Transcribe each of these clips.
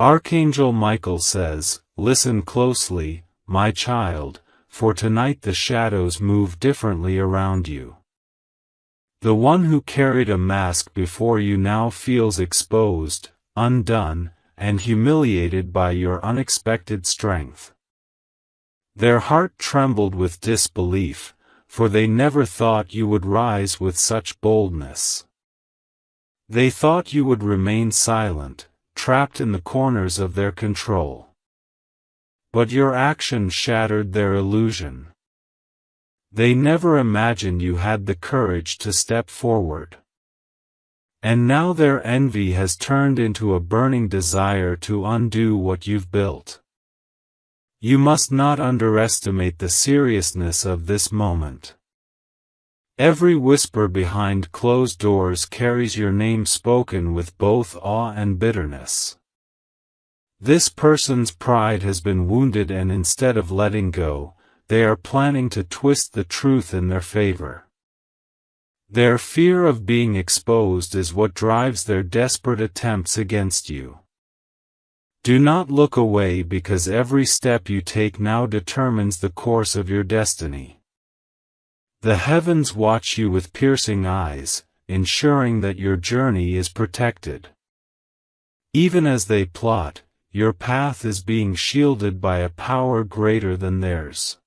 Archangel Michael says, "Listen closely, my child, for tonight the shadows move differently around you. The one who carried a mask before you now feels exposed, undone, and humiliated by your unexpected strength." Their heart trembled with disbelief, for they never thought you would rise with such boldness. They thought you would remain silent, trapped in the corners of their control. But your action shattered their illusion. They never imagined you had the courage to step forward. And now their envy has turned into a burning desire to undo what you've built. You must not underestimate the seriousness of this moment. Every whisper behind closed doors carries your name spoken with both awe and bitterness. This person's pride has been wounded, and instead of letting go, they are planning to twist the truth in their favor. Their fear of being exposed is what drives their desperate attempts against you. Do not look away, because every step you take now determines the course of your destiny. The heavens watch you with piercing eyes, ensuring that your journey is protected. Even as they plot, your path is being shielded by a power greater than theirs.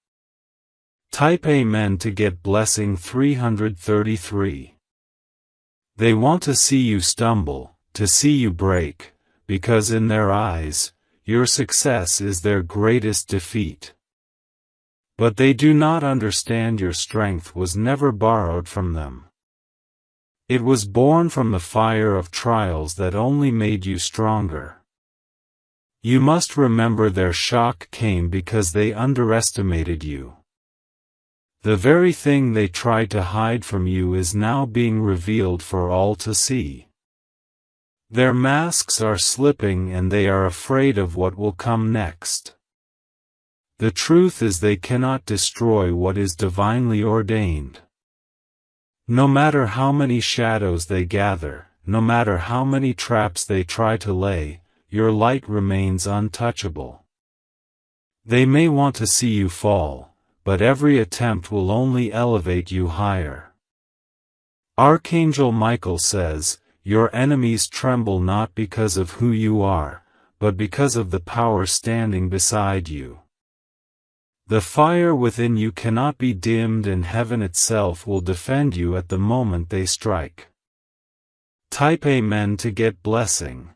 Type Amen to get blessing 333. They want to see you stumble, to see you break, because in their eyes, your success is their greatest defeat. But they do not understand your strength was never borrowed from them. It was born from the fire of trials that only made you stronger. You must remember their shock came because they underestimated you. The very thing they tried to hide from you is now being revealed for all to see. Their masks are slipping, and they are afraid of what will come next. The truth is, they cannot destroy what is divinely ordained. No matter how many shadows they gather, no matter how many traps they try to lay, your light remains untouchable. They may want to see you fall, but every attempt will only elevate you higher. Archangel Michael says, "Your enemies tremble not because of who you are, but because of the power standing beside you." The fire within you cannot be dimmed, and heaven itself will defend you at the moment they strike. Type Amen to get blessing.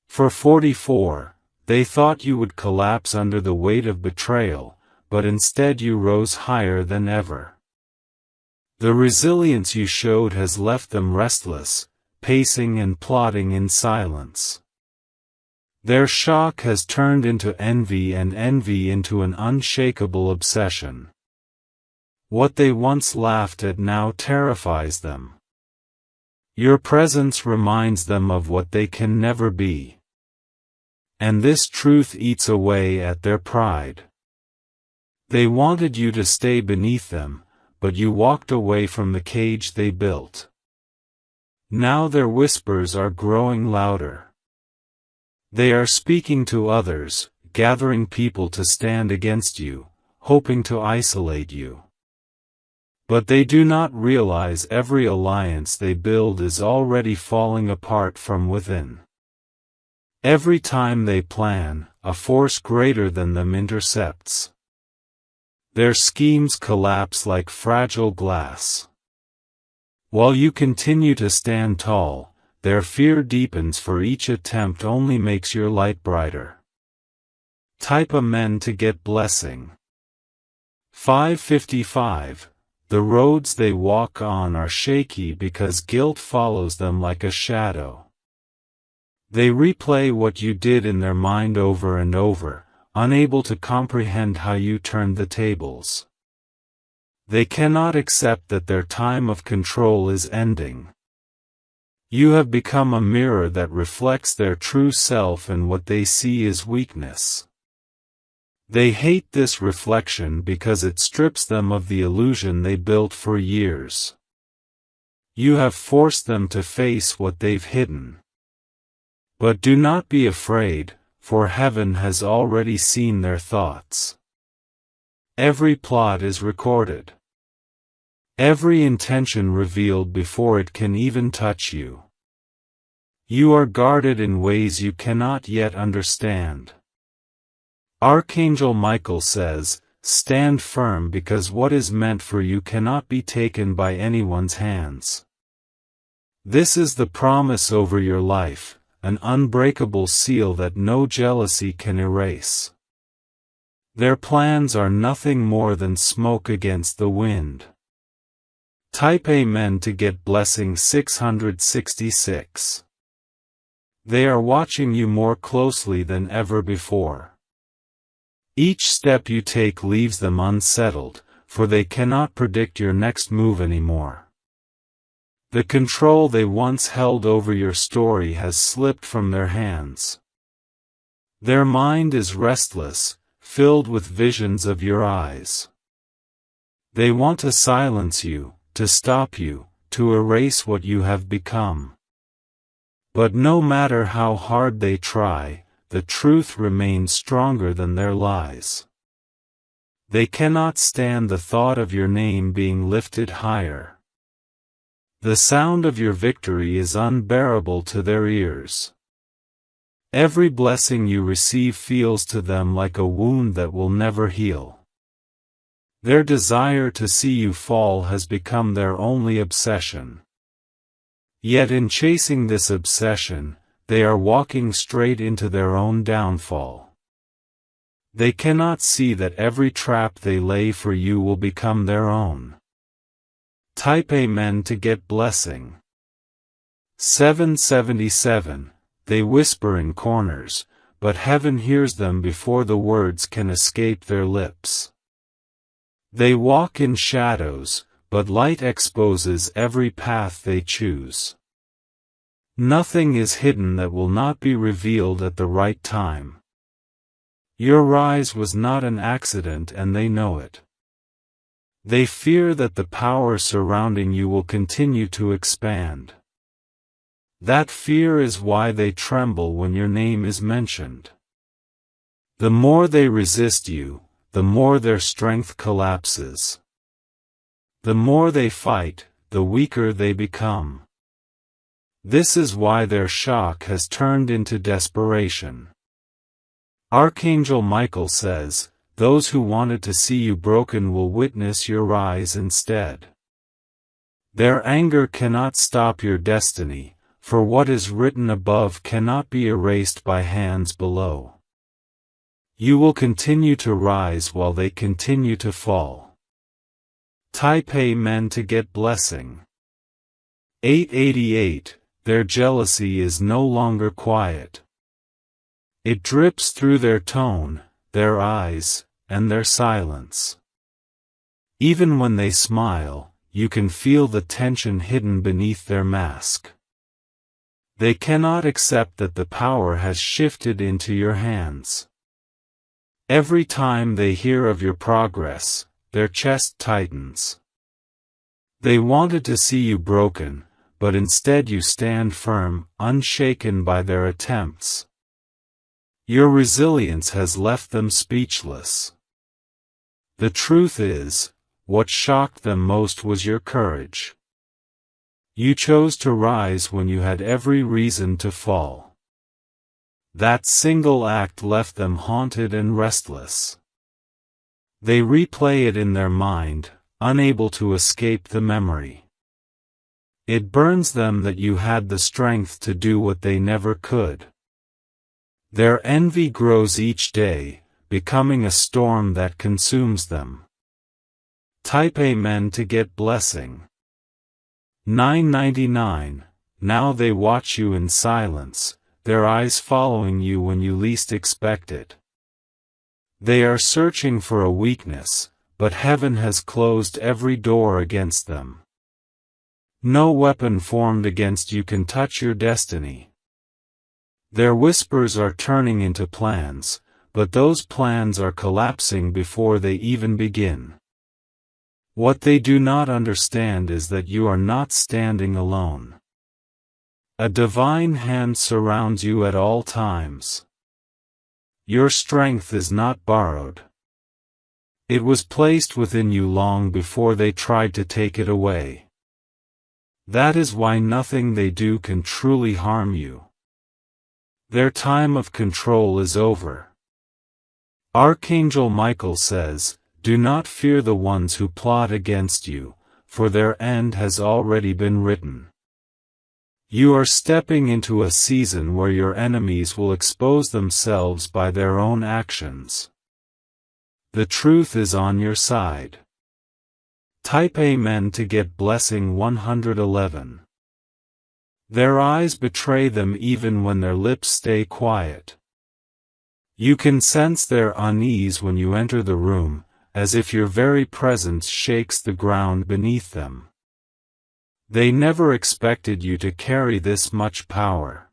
For 44, they thought you would collapse under the weight of betrayal, but instead you rose higher than ever. The resilience you showed has left them restless, pacing and plotting in silence. Their shock has turned into envy, and envy into an unshakable obsession. What they once laughed at now terrifies them. Your presence reminds them of what they can never be. And this truth eats away at their pride. They wanted you to stay beneath them, but you walked away from the cage they built. Now their whispers are growing louder. They are speaking to others, gathering people to stand against you, hoping to isolate you. But they do not realize every alliance they build is already falling apart from within. Every time they plan, a force greater than them intercepts. Their schemes collapse like fragile glass. While you continue to stand tall, their fear deepens, for each attempt only makes your light brighter. Type Amen to get blessing. 555. The roads they walk on are shaky because guilt follows them like a shadow. They replay what you did in their mind over and over, unable to comprehend how you turned the tables. They cannot accept that their time of control is ending. You have become a mirror that reflects their true self, and what they see is weakness. They hate this reflection because it strips them of the illusion they built for years. You have forced them to face what they've hidden. But do not be afraid, for heaven has already seen their thoughts. Every plot is recorded. Every intention revealed before it can even touch you. You are guarded in ways you cannot yet understand. Archangel Michael says, stand firm because what is meant for you cannot be taken by anyone's hands. This is the promise over your life, an unbreakable seal that no jealousy can erase. Their plans are nothing more than smoke against the wind. Type Amen to get blessing 666. They are watching you more closely than ever before. Each step you take leaves them unsettled, for they cannot predict your next move anymore. The control they once held over your story has slipped from their hands. Their mind is restless, filled with visions of your eyes. They want to silence you, to stop you, to erase what you have become. But no matter how hard they try, the truth remains stronger than their lies. They cannot stand the thought of your name being lifted higher. The sound of your victory is unbearable to their ears. Every blessing you receive feels to them like a wound that will never heal. Their desire to see you fall has become their only obsession. Yet in chasing this obsession, they are walking straight into their own downfall. They cannot see that every trap they lay for you will become their own. Type Amen to get blessing. 777. They whisper in corners, but heaven hears them before the words can escape their lips. They walk in shadows, but light exposes every path they choose. Nothing is hidden that will not be revealed at the right time. Your rise was not an accident and they know it. They fear that the power surrounding you will continue to expand. That fear is why they tremble when your name is mentioned. The more they resist you, the more their strength collapses. The more they fight, the weaker they become. This is why their shock has turned into desperation. Archangel Michael says, those who wanted to see you broken will witness your rise instead. Their anger cannot stop your destiny, for what is written above cannot be erased by hands below. You will continue to rise while they continue to fall. Type Amen to get blessing. 888. Their jealousy is no longer quiet. It drips through their tone, their eyes, and their silence. Even when they smile, you can feel the tension hidden beneath their mask. They cannot accept that the power has shifted into your hands. Every time they hear of your progress, their chest tightens. They wanted to see you broken, but instead you stand firm, unshaken by their attempts. Your resilience has left them speechless. The truth is, what shocked them most was your courage. You chose to rise when you had every reason to fall. That single act left them haunted and restless. They replay it in their mind, unable to escape the memory. It burns them that you had the strength to do what they never could. Their envy grows each day, becoming a storm that consumes them. Type Amen to get blessing. 999. Now they watch you in silence, their eyes following you when you least expect it. They are searching for a weakness, but heaven has closed every door against them. No weapon formed against you can touch your destiny. Their whispers are turning into plans, but those plans are collapsing before they even begin. What they do not understand is that you are not standing alone. A divine hand surrounds you at all times. Your strength is not borrowed. It was placed within you long before they tried to take it away. That is why nothing they do can truly harm you. Their time of control is over. Archangel Michael says, "Do not fear the ones who plot against you, for their end has already been written." You are stepping into a season where your enemies will expose themselves by their own actions. The truth is on your side. Type Amen to get blessing 111. Their eyes betray them even when their lips stay quiet. You can sense their unease when you enter the room, as if your very presence shakes the ground beneath them. They never expected you to carry this much power.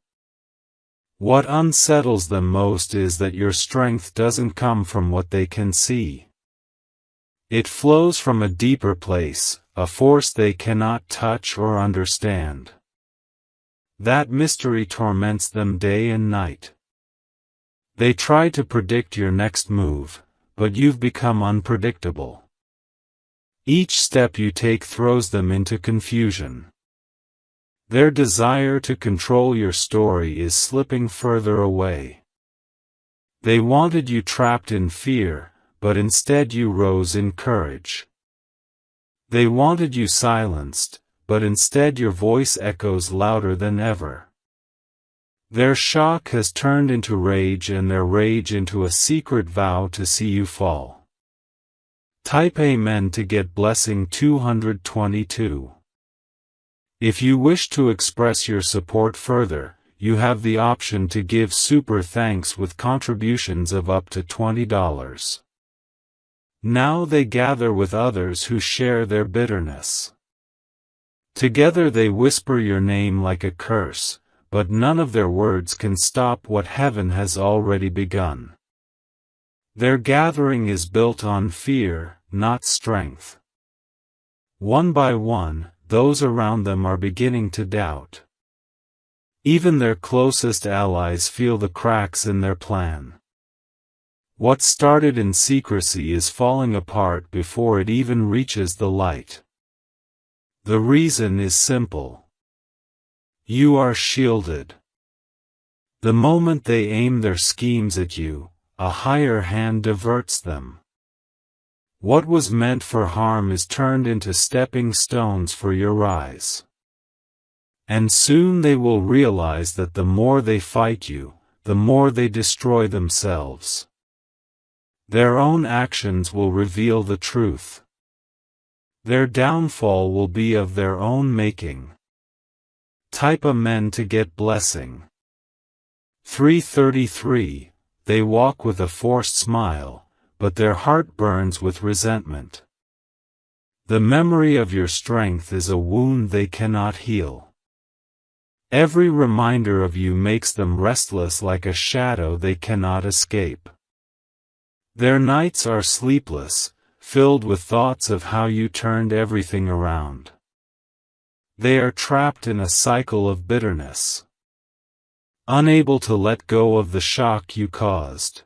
What unsettles them most is that your strength doesn't come from what they can see. It flows from a deeper place, a force they cannot touch or understand. That mystery torments them day and night. They try to predict your next move, but you've become unpredictable. Each step you take throws them into confusion. Their desire to control your story is slipping further away. They wanted you trapped in fear, but instead you rose in courage. They wanted you silenced, but instead your voice echoes louder than ever. Their shock has turned into rage and their rage into a secret vow to see you fall. Type Amen to get blessing 222. If you wish to express your support further, you have the option to give super thanks with contributions of up to $20. Now they gather with others who share their bitterness. Together they whisper your name like a curse, but none of their words can stop what heaven has already begun. Their gathering is built on fear, not strength. One by one, those around them are beginning to doubt. Even their closest allies feel the cracks in their plan. What started in secrecy is falling apart before it even reaches the light. The reason is simple. You are shielded. The moment they aim their schemes at you, a higher hand diverts them. What was meant for harm is turned into stepping stones for your rise. And soon they will realize that the more they fight you, the more they destroy themselves. Their own actions will reveal the truth. Their downfall will be of their own making. Type Amen to get blessing. 333. They walk with a forced smile, but their heart burns with resentment. The memory of your strength is a wound they cannot heal. Every reminder of you makes them restless like a shadow they cannot escape. Their nights are sleepless, filled with thoughts of how you turned everything around. They are trapped in a cycle of bitterness, unable to let go of the shock you caused.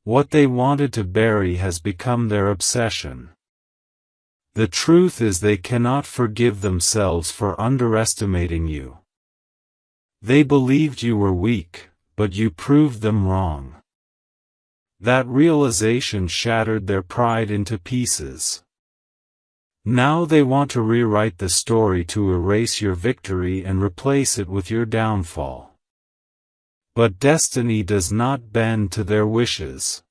What they wanted to bury has become their obsession. The truth is they cannot forgive themselves for underestimating you. They believed you were weak, but you proved them wrong. That realization shattered their pride into pieces. Now they want to rewrite the story to erase your victory and replace it with your downfall. But destiny does not bend to their wishes.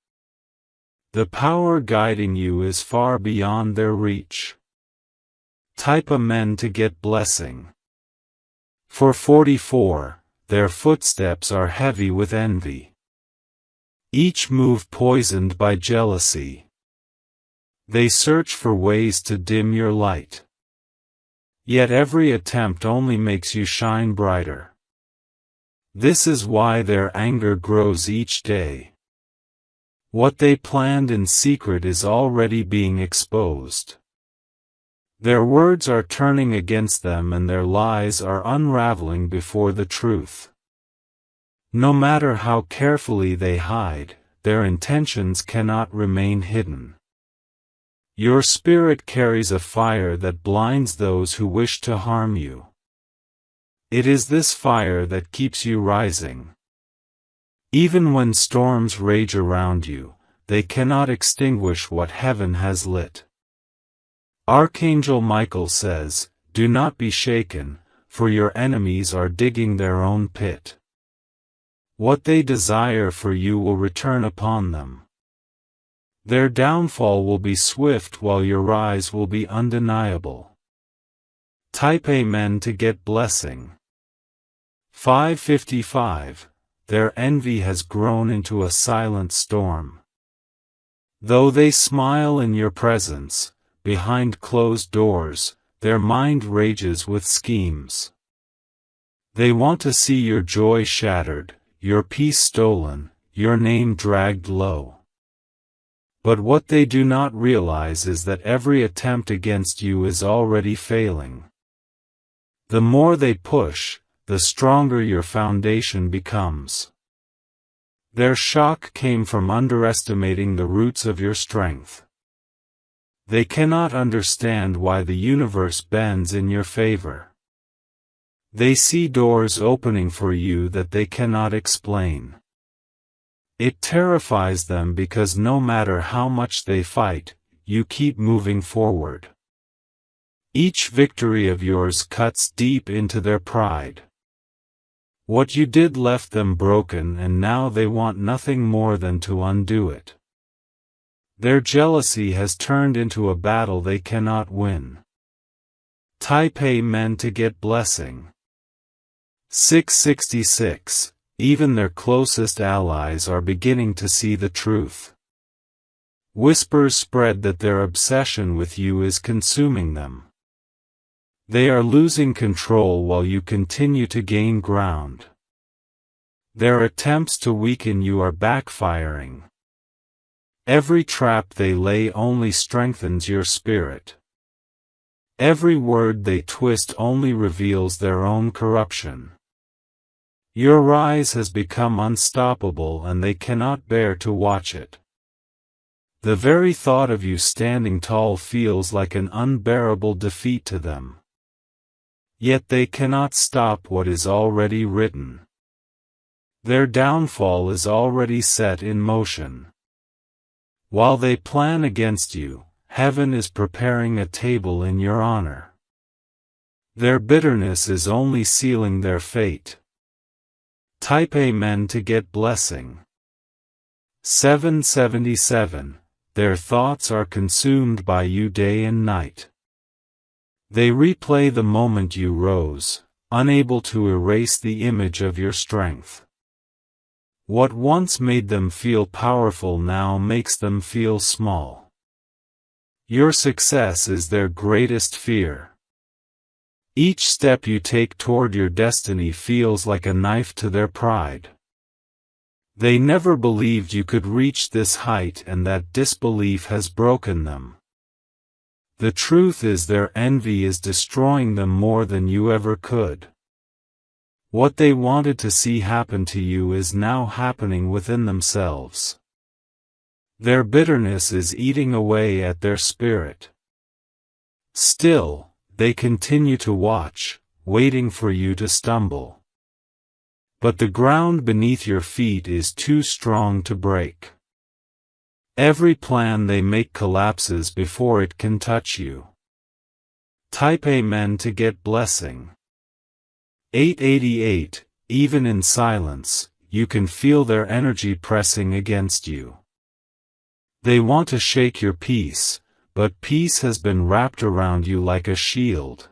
The power guiding you is far beyond their reach. Type Amen to get blessing. For 44, their footsteps are heavy with envy. Each move poisoned by jealousy. They search for ways to dim your light. Yet every attempt only makes you shine brighter. This is why their anger grows each day. What they planned in secret is already being exposed. Their words are turning against them and their lies are unraveling before the truth. No matter how carefully they hide, their intentions cannot remain hidden. Your spirit carries a fire that blinds those who wish to harm you. It is this fire that keeps you rising. Even when storms rage around you, they cannot extinguish what heaven has lit. Archangel Michael says, "Do not be shaken, for your enemies are digging their own pit. What they desire for you will return upon them. Their downfall will be swift while your rise will be undeniable." Type Amen to get blessing. 555. Their envy has grown into a silent storm. Though they smile in your presence, behind closed doors, their mind rages with schemes. They want to see your joy shattered, your peace stolen, your name dragged low. But what they do not realize is that every attempt against you is already failing. The more they push, the stronger your foundation becomes. Their shock came from underestimating the roots of your strength. They cannot understand why the universe bends in your favor. They see doors opening for you that they cannot explain. It terrifies them because no matter how much they fight, you keep moving forward. Each victory of yours cuts deep into their pride. What you did left them broken and now they want nothing more than to undo it. Their jealousy has turned into a battle they cannot win. Type Amen to get blessing. 666. Even their closest allies are beginning to see the truth. Whispers spread that their obsession with you is consuming them. They are losing control while you continue to gain ground. Their attempts to weaken you are backfiring. Every trap they lay only strengthens your spirit. Every word they twist only reveals their own corruption. Your rise has become unstoppable and they cannot bear to watch it. The very thought of you standing tall feels like an unbearable defeat to them. Yet they cannot stop what is already written. Their downfall is already set in motion. While they plan against you, heaven is preparing a table in your honor. Their bitterness is only sealing their fate. Type Amen to get blessing. 777. Their thoughts are consumed by you day and night. They replay the moment you rose, unable to erase the image of your strength. What once made them feel powerful now makes them feel small. Your success is their greatest fear. Each step you take toward your destiny feels like a knife to their pride. They never believed you could reach this height and that disbelief has broken them. The truth is their envy is destroying them more than you ever could. What they wanted to see happen to you is now happening within themselves. Their bitterness is eating away at their spirit. Still, they continue to watch, waiting for you to stumble. But the ground beneath your feet is too strong to break. Every plan they make collapses before it can touch you. Type Amen to get blessing. 888. Even in silence, you can feel their energy pressing against you. They want to shake your peace, but peace has been wrapped around you like a shield.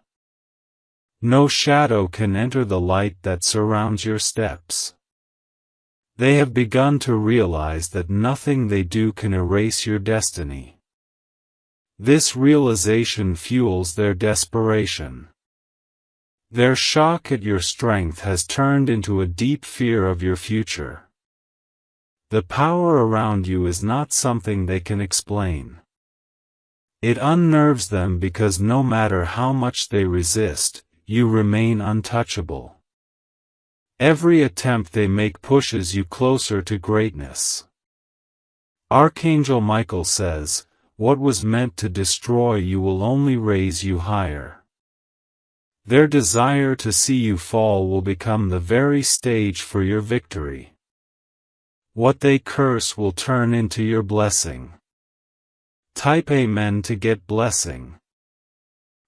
No shadow can enter the light that surrounds your steps. They have begun to realize that nothing they do can erase your destiny. This realization fuels their desperation. Their shock at your strength has turned into a deep fear of your future. The power around you is not something they can explain. It unnerves them because no matter how much they resist, you remain untouchable. Every attempt they make pushes you closer to greatness. Archangel Michael says, "What was meant to destroy you will only raise you higher." Their desire to see you fall will become the very stage for your victory. What they curse will turn into your blessing. Type Amen to get blessing.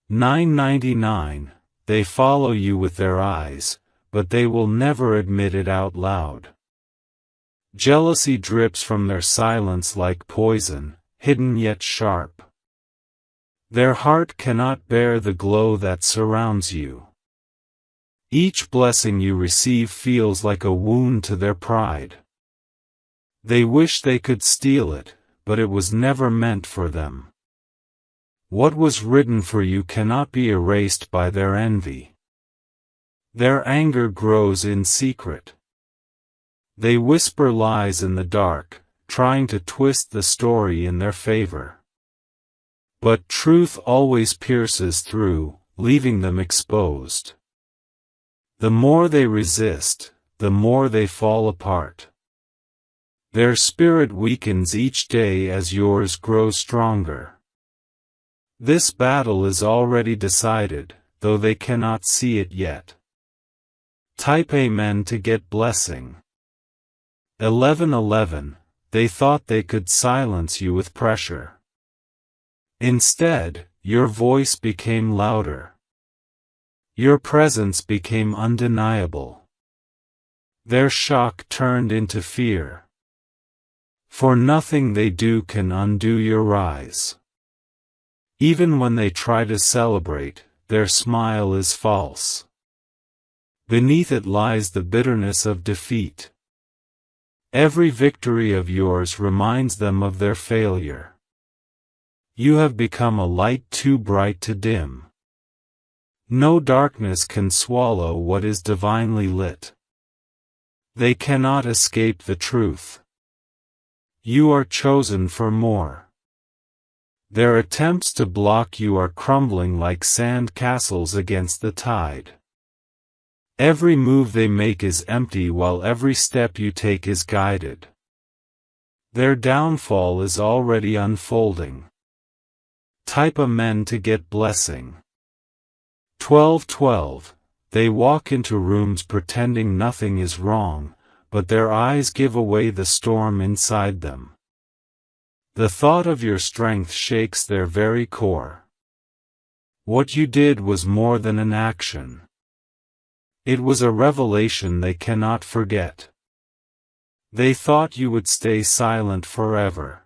999. They follow you with their eyes, but they will never admit it out loud. Jealousy drips from their silence like poison, hidden yet sharp. Their heart cannot bear the glow that surrounds you. Each blessing you receive feels like a wound to their pride. They wish they could steal it, but it was never meant for them. What was written for you cannot be erased by their envy. Their anger grows in secret. They whisper lies in the dark, trying to twist the story in their favor. But truth always pierces through, leaving them exposed. The more they resist, the more they fall apart. Their spirit weakens each day as yours grows stronger. This battle is already decided, though they cannot see it yet. Type Amen to get blessing. 1111. They thought they could silence you with pressure. Instead, your voice became louder. Your presence became undeniable. Their shock turned into fear. For nothing they do can undo your rise. Even when they try to celebrate, their smile is false. Beneath it lies the bitterness of defeat. Every victory of yours reminds them of their failure. You have become a light too bright to dim. No darkness can swallow what is divinely lit. They cannot escape the truth. You are chosen for more. Their attempts to block you are crumbling like sand castles against the tide. Every move they make is empty while every step you take is guided. Their downfall is already unfolding. Type Amen to get blessing. 1212. They walk into rooms pretending nothing is wrong, but their eyes give away the storm inside them. The thought of your strength shakes their very core. What you did was more than an action. It was a revelation they cannot forget. They thought you would stay silent forever.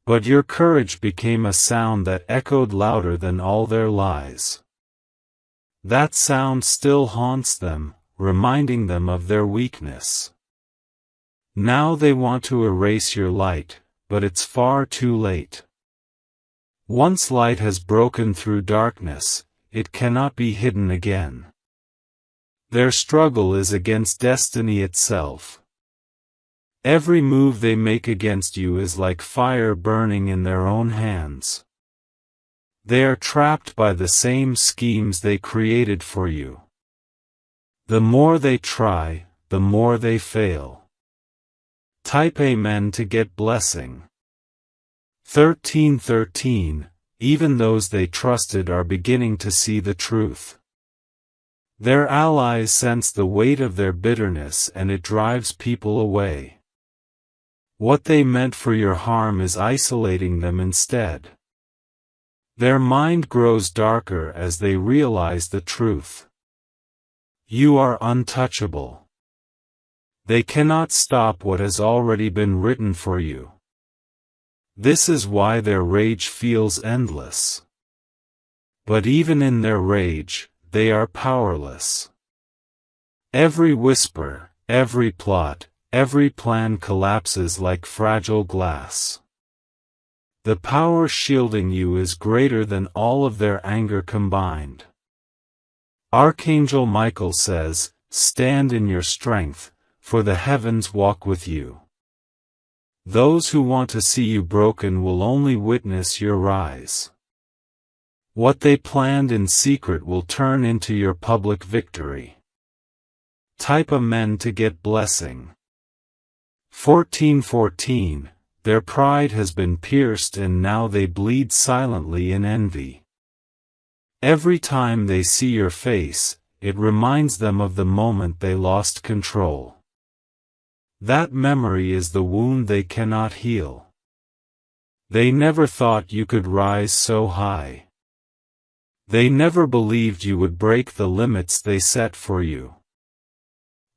But your courage became a sound that echoed louder than all their lies. That sound still haunts them, reminding them of their weakness. Now they want to erase your light, but it's far too late. Once light has broken through darkness, it cannot be hidden again. Their struggle is against destiny itself. Every move they make against you is like fire burning in their own hands. They are trapped by the same schemes they created for you. The more they try, the more they fail. Type Amen to get blessing. 1313. Even those they trusted are beginning to see the truth. Their allies sense the weight of their bitterness and it drives people away. What they meant for your harm is isolating them instead. Their mind grows darker as they realize the truth. You are untouchable. They cannot stop what has already been written for you. This is why their rage feels endless. But even in their rage, they are powerless. Every whisper, every plot, every plan collapses like fragile glass. The power shielding you is greater than all of their anger combined. Archangel Michael says, "Stand in your strength, for the heavens walk with you." Those who want to see you broken will only witness your rise. What they planned in secret will turn into your public victory. Type Amen to get blessing. 1414. Their pride has been pierced and now they bleed silently in envy. Every time they see your face, it reminds them of the moment they lost control. That memory is the wound they cannot heal. They never thought you could rise so high. They never believed you would break the limits they set for you.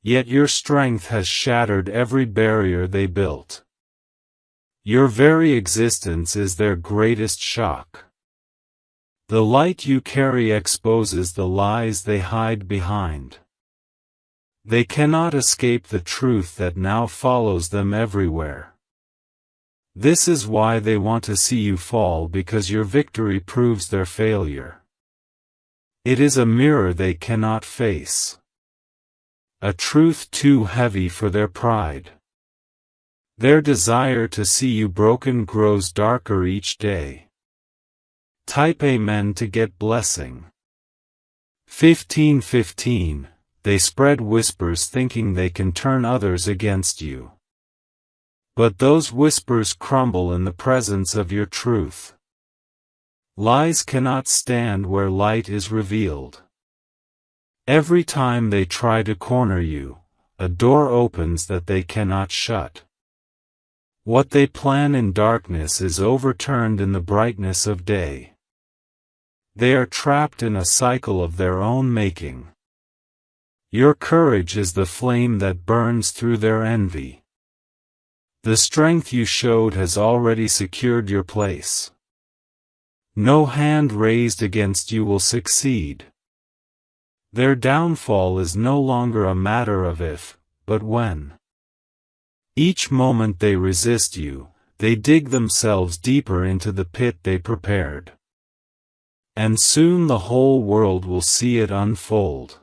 Yet your strength has shattered every barrier they built. Your very existence is their greatest shock. The light you carry exposes the lies they hide behind. They cannot escape the truth that now follows them everywhere. This is why they want to see you fall, because your victory proves their failure. It is a mirror they cannot face. A truth too heavy for their pride. Their desire to see you broken grows darker each day. Type Amen to get blessing. 1515. They spread whispers thinking they can turn others against you. But those whispers crumble in the presence of your truth. Lies cannot stand where light is revealed. Every time they try to corner you, a door opens that they cannot shut. What they plan in darkness is overturned in the brightness of day. They are trapped in a cycle of their own making. Your courage is the flame that burns through their envy. The strength you showed has already secured your place. No hand raised against you will succeed. Their downfall is no longer a matter of if, but when. Each moment they resist you, they dig themselves deeper into the pit they prepared. And soon the whole world will see it unfold.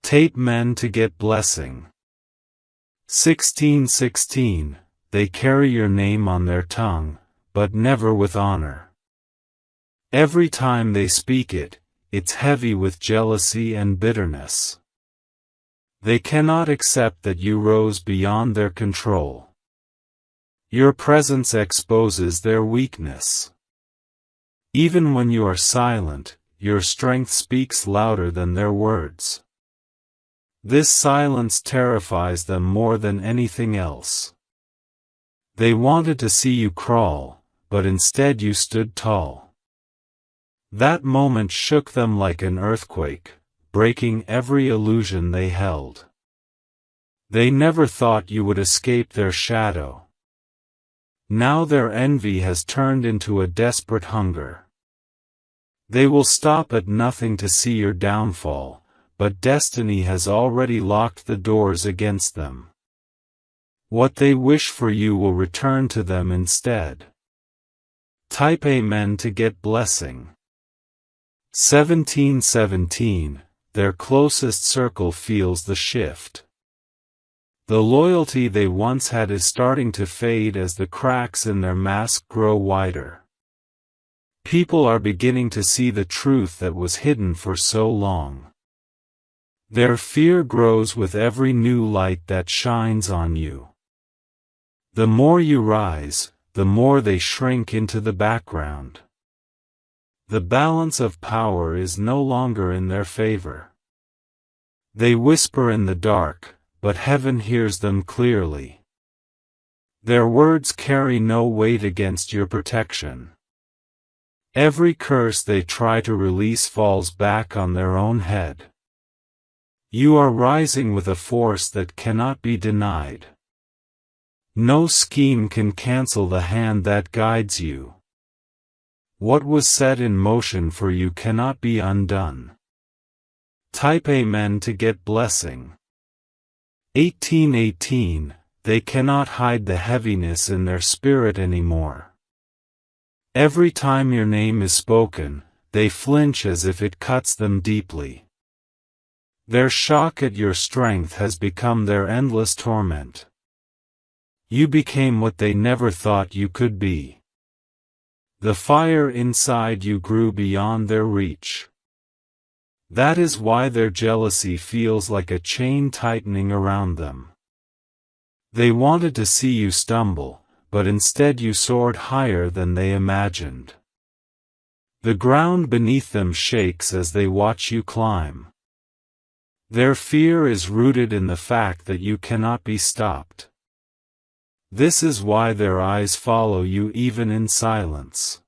Tape men to get blessing. 1616. They carry your name on their tongue, but never with honor. Every time they speak it, it's heavy with jealousy and bitterness. They cannot accept that you rose beyond their control. Your presence exposes their weakness. Even when you are silent, your strength speaks louder than their words. This silence terrifies them more than anything else. They wanted to see you crawl, but instead you stood tall. That moment shook them like an earthquake, breaking every illusion they held. They never thought you would escape their shadow. Now their envy has turned into a desperate hunger. They will stop at nothing to see your downfall, but destiny has already locked the doors against them. What they wish for you will return to them instead. Type Amen to get blessing. 1717. Their closest circle feels the shift. The loyalty they once had is starting to fade as the cracks in their mask grow wider. People are beginning to see the truth that was hidden for so long. Their fear grows with every new light that shines on you. The more you rise, the more they shrink into the background. The balance of power is no longer in their favor. They whisper in the dark, but heaven hears them clearly. Their words carry no weight against your protection. Every curse they try to release falls back on their own head. You are rising with a force that cannot be denied. No scheme can cancel the hand that guides you. What was set in motion for you cannot be undone. Type Amen to get blessing. 1818. They cannot hide the heaviness in their spirit anymore. Every time your name is spoken, they flinch as if it cuts them deeply. Their shock at your strength has become their endless torment. You became what they never thought you could be. The fire inside you grew beyond their reach. That is why their jealousy feels like a chain tightening around them. They wanted to see you stumble, but instead you soared higher than they imagined. The ground beneath them shakes as they watch you climb. Their fear is rooted in the fact that you cannot be stopped. This is why their eyes follow you even in silence.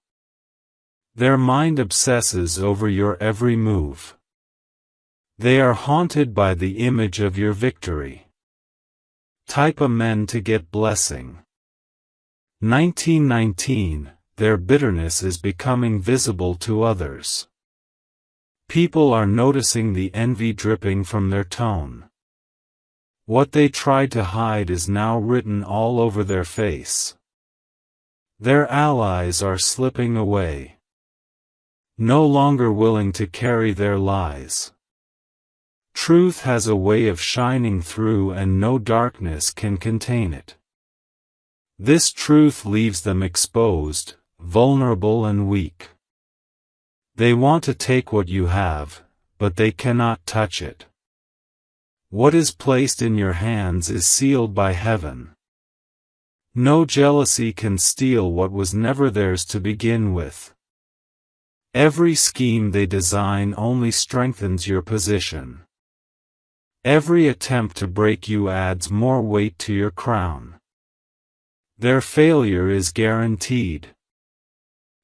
Their mind obsesses over your every move. They are haunted by the image of your victory. Type a men to get blessing. 1919, their bitterness is becoming visible to others. People are noticing the envy dripping from their tone. What they tried to hide is now written all over their face. Their allies are slipping away. No longer willing to carry their lies. Truth has a way of shining through and no darkness can contain it. This truth leaves them exposed, vulnerable and weak. They want to take what you have, but they cannot touch it. What is placed in your hands is sealed by heaven. No jealousy can steal what was never theirs to begin with. Every scheme they design only strengthens your position. Every attempt to break you adds more weight to your crown. Their failure is guaranteed.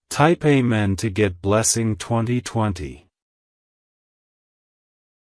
Type Amen to get blessing 2020.